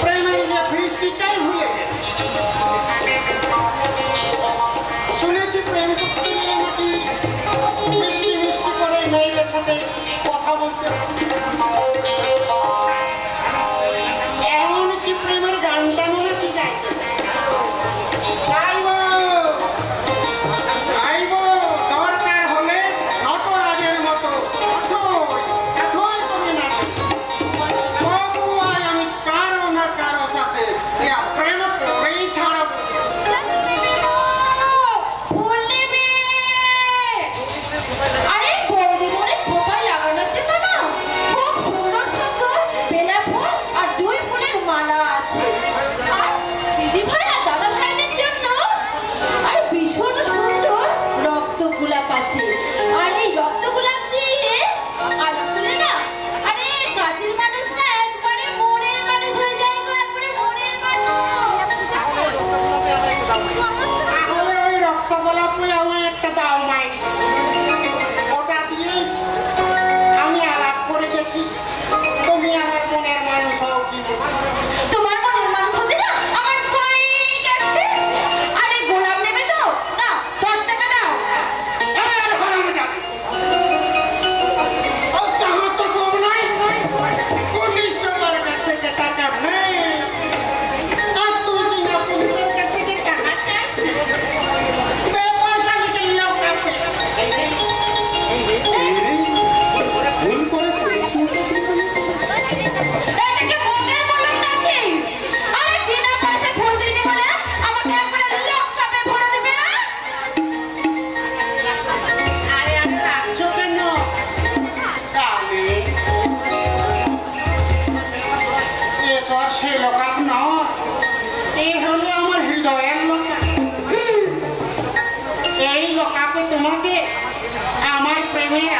প্রেমের যে ফিস্টিটাই ভুলে গেছে। শুনেছি প্রেম করতে গেলে নাকি মিষ্টি মিষ্টি করে মেয়েদের সাথে কথা বলতে, এমনকি প্রেমের গান টানো নাকি গাইতে। দরকার হলে নটরাজের মতো আমি কারো না কারো সাথে প্রেম করেই ছাড়াবো।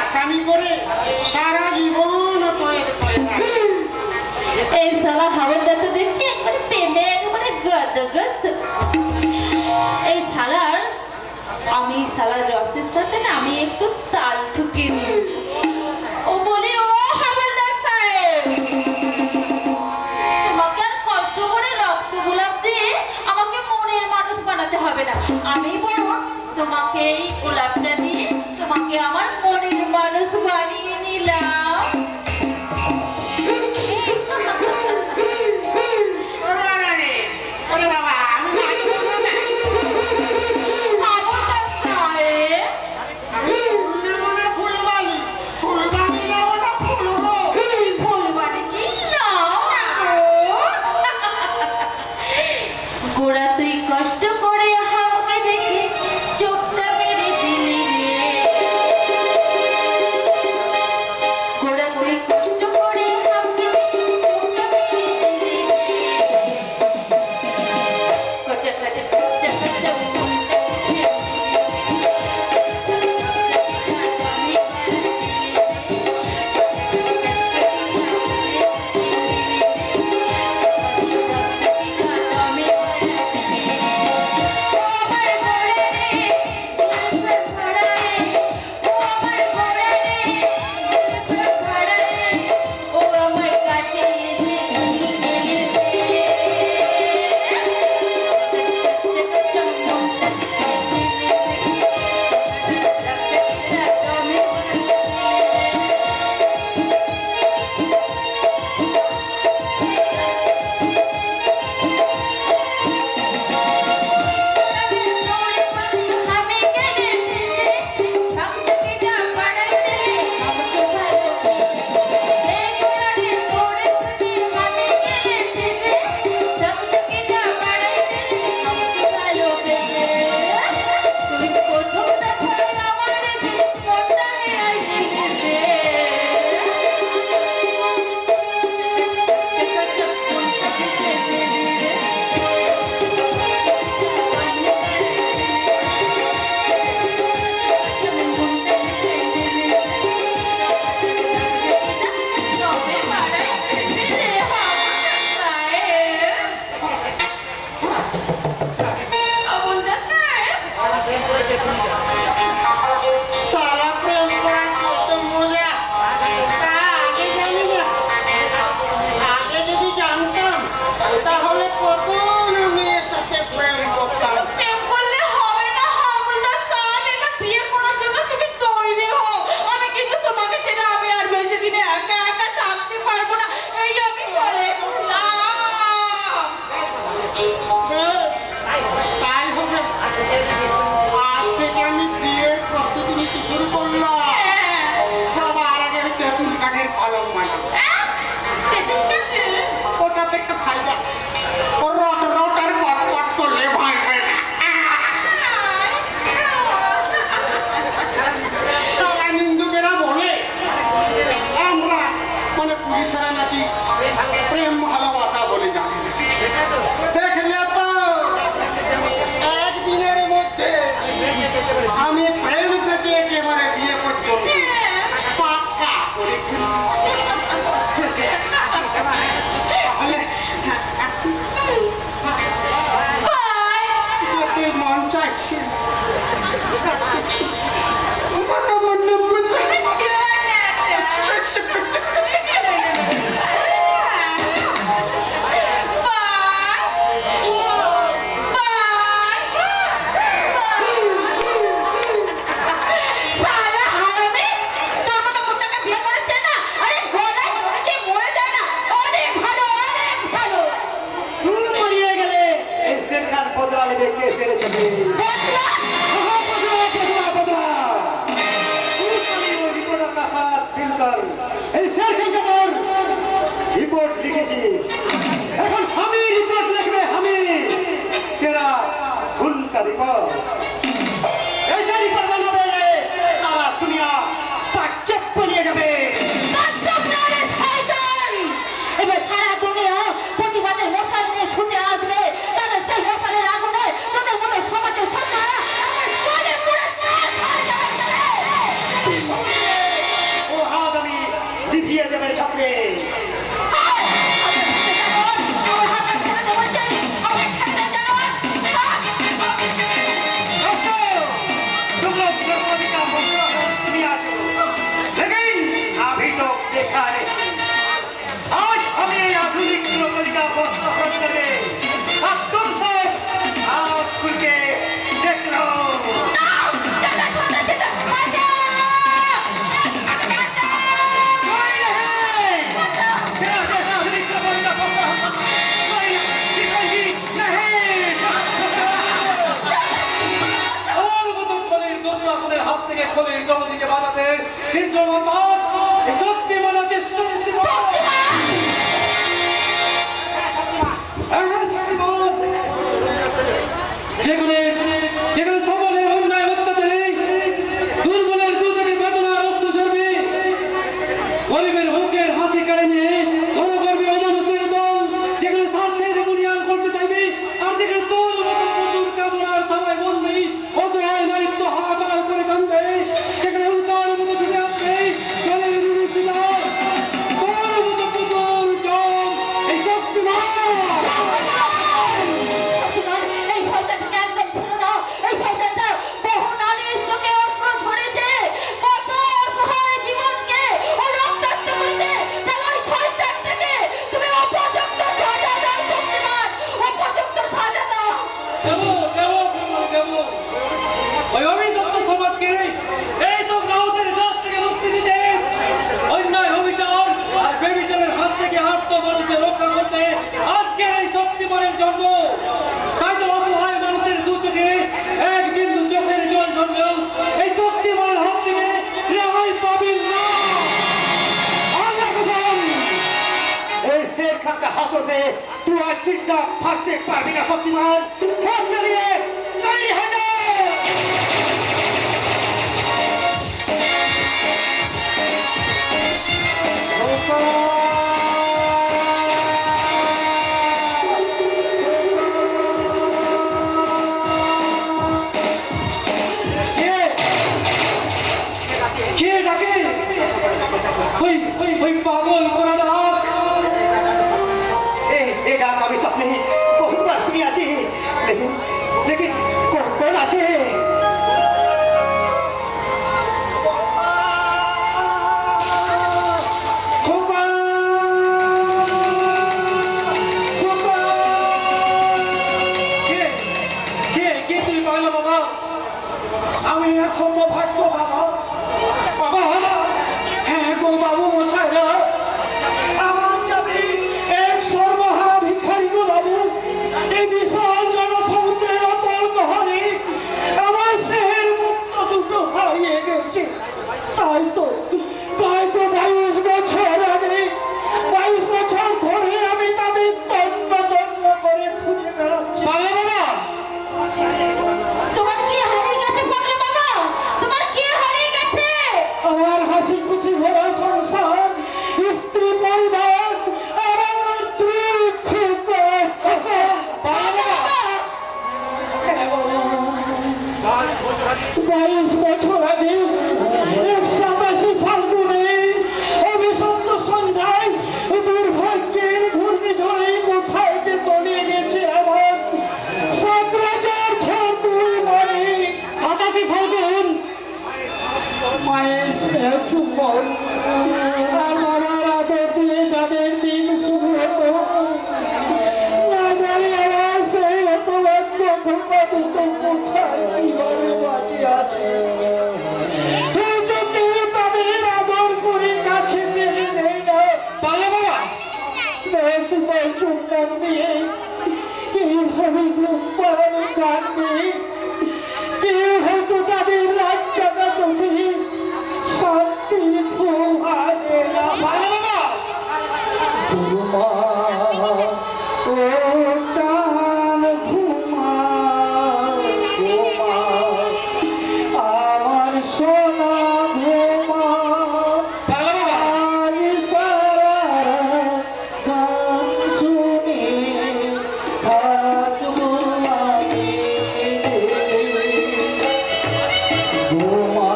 আসামি করে সারা জীবন এই সালা হাওলদারটা দেখছি একবারে প্রেমে একবারে গদগদ। এই শালার আমি শালার রসের সাথে না আমি একটু তাল ঠুকে নিই। ও বলি ও হাওলদার সাহেব, তোমাকে আর কষ্ট করে রক্ত গোলাপ দিয়ে আমাকে মনের মানুষ বানাতে হবে না। আমি বরং তোমাকে এই গোলাপটা দিয়ে তোমাকে আমার মনের মানুষ বানিয়ে নিলাম। দিনে একা একা থাকতে পারবো না, এই আমি চলে তাই হবে, আজ থেকে আমি বিয়ের প্রস্তুতি নিতে শুরু করলাম। সবার আগে তেঁতুল কাঠের কলম বানাবো, ওটাতে একটা ফায়দা, রট রট আর কট কট করলে ভাঙবে না। সবাই নিন্দুকেরা বলে আমরা মানে পুলিশেরা নাকি প্রেম ভালোবাসা বলে জানি না। দেখলে তো একদিনের মধ্যে আমি প্রেম থেকে একেবারে বিয়ে পর্যন্ত পাক্কা করে তাহলে আসি, যদি মন চাইছে रिपोर्ट लिखेছিস, এখন আমি রিপোর্ট লিখবে, আমি तेरा खून का रिपोर्ट। ऐसा रिपोर्ट बनाবে সারা দুনিয়া পাচক বনিয়ে যাবে। এবার সারা দুনিয়া প্রতিবাদের মশাল নিয়ে ছুটে আসবে, তাদের সেই মশালের আগুনে তোদের মতো সমাজের সন্তানরা চলে পুরো ও হাত আমি লিভিয়ে দেবে ছাত্রে। तू आज चिंता भागते पारबी ना शक्तिमान, हाथ चलिए तैयारी हो जाओ। पागल करा डाक ए डाक अभी सपने बहुत बार सुनी आछी, लेकिन कौन आछे? আমি এখন ভাগ্য বাবা বাবা, হ্যাঁ গো বাবু মশাই, মন দিয়ে এইভাবে গোপাল কাটবে, কেউ হয়তো তাদের লাজ্জাটা তোকে শান্তির ঘুম আসে না। ঘুমা ও চাঁদ ঘুমা, ঘুমা আমার সোনা ঘুমা, আজ সারা গান শুনে থাকবো আমি। ঘুমা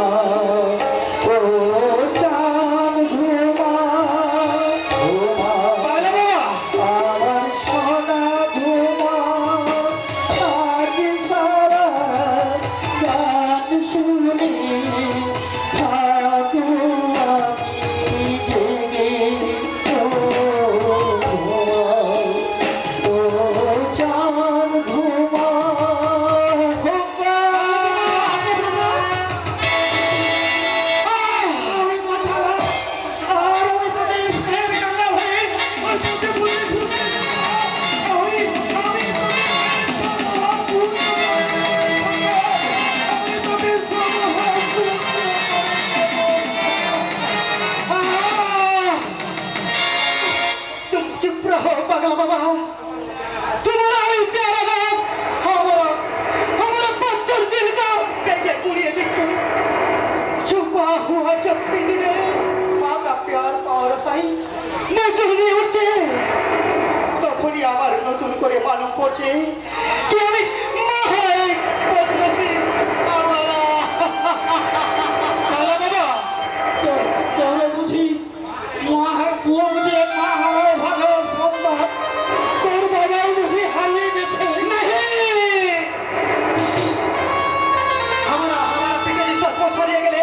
ও চাঁদ ঘুমা, ঘুমা আমার সোনা ঘুমা, আজ সারা গান শুনে থাকবো আমি জেগে। ও চাঁদ ঘুমা, तुम चुप रहो पगला बाबा, तुम्हारा ही प्यारा बाप हमारा पत्थर दिल का बेगे उड़िए दीछे। छुपा हुआ जब भी दिले माँ का प्यार और सही मैं जल्दी उठছে, তখনই আমার নতুন করে মালুম পড়ছে কি আমি মা হয়ে বদমাশি আমার। পগলা বাবা, তোরা বুঝি মা তুই বুঝি মা হওয়া ভালো সম্ভব, তোর বাবাও বুঝি হারিয়ে গেছে। हमारा पिताजी सब कुछ हारिए गेले,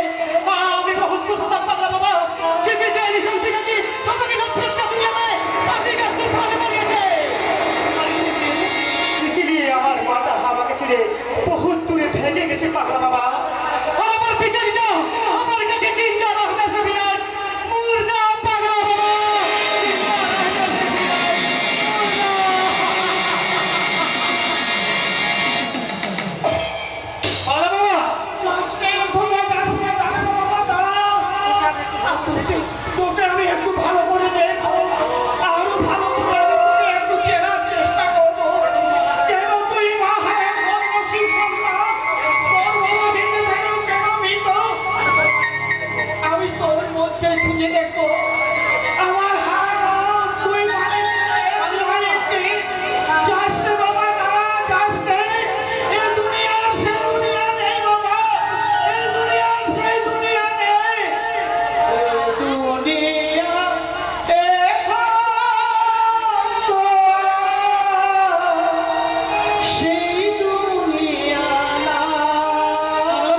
আমি बहुत खुश হতাম পাগলা বাবা, কিন্তু টেলিভিশন পিতাজি আমাকে নফরত का दुनिया में अपनी का तूफान বানিয়েছে। इसीलिए আমার মাটা আমাকে ছেড়ে বহুত দূরে ভেগে গেছে পাগলা বাবা। আর আমার পিতাজিটা আমার কাছে জিন্দা रहने से भी आज मुर्दा पागला बाबा। पागला बाबा তোকে আমি একটু ভালো করে দেখবো, আরো ভালো করে তোকে একটু চেনার চেষ্টা করবো। কেন তুই মা হয় বদমাশির সন্তান, তোর বাবা ভেঙে থাকলেও কেন মৃত আমি তোর মধ্যে খুঁজে দেখবো। আমার হারানো তুই মালিককে যাস রে বাবা, দাঁড়া যাস রে। এ দুনিয়ার সে দুনিয়া নেই বাবা, এ দুনিয়ার সে দুনিয়া নেই। দুনিয়া সেই দুনিয়া না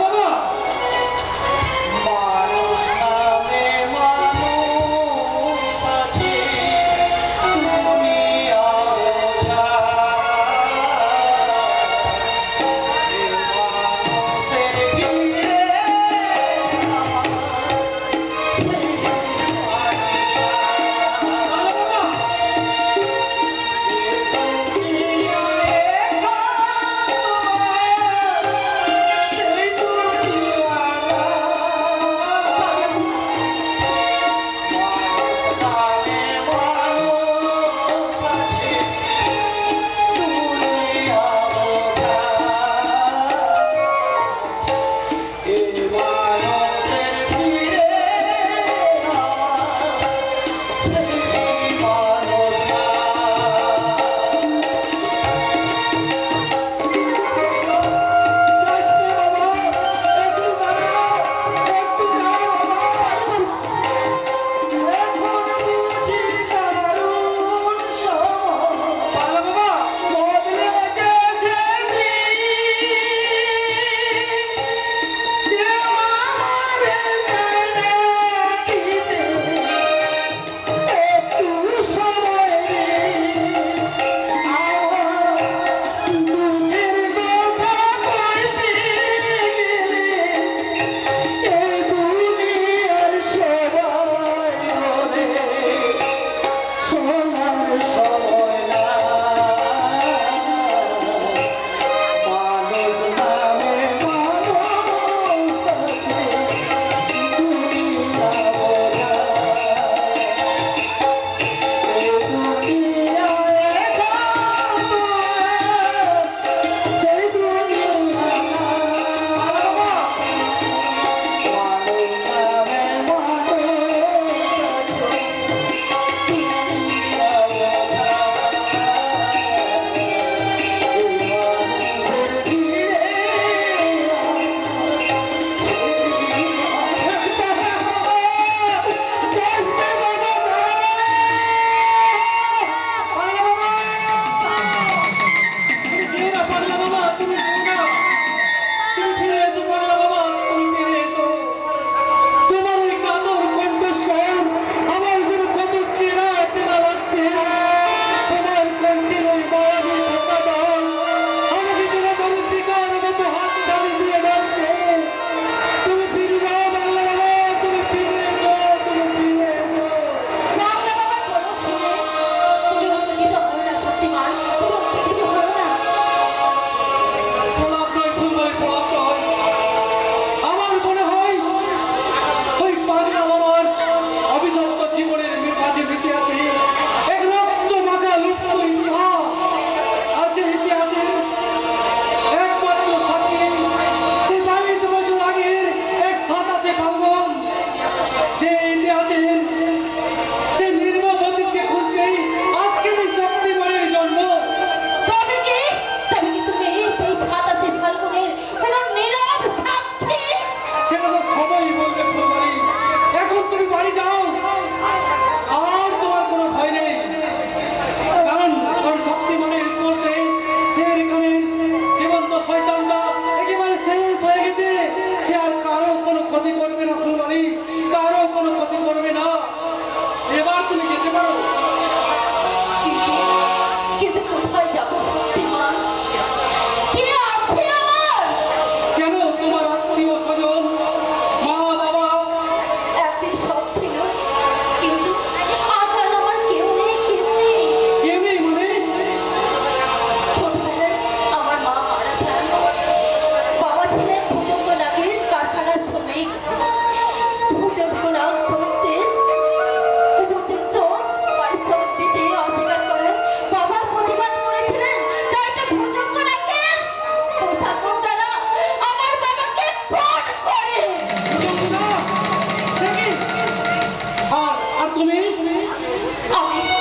বাবা, মানুষ নামে মানুষ আমি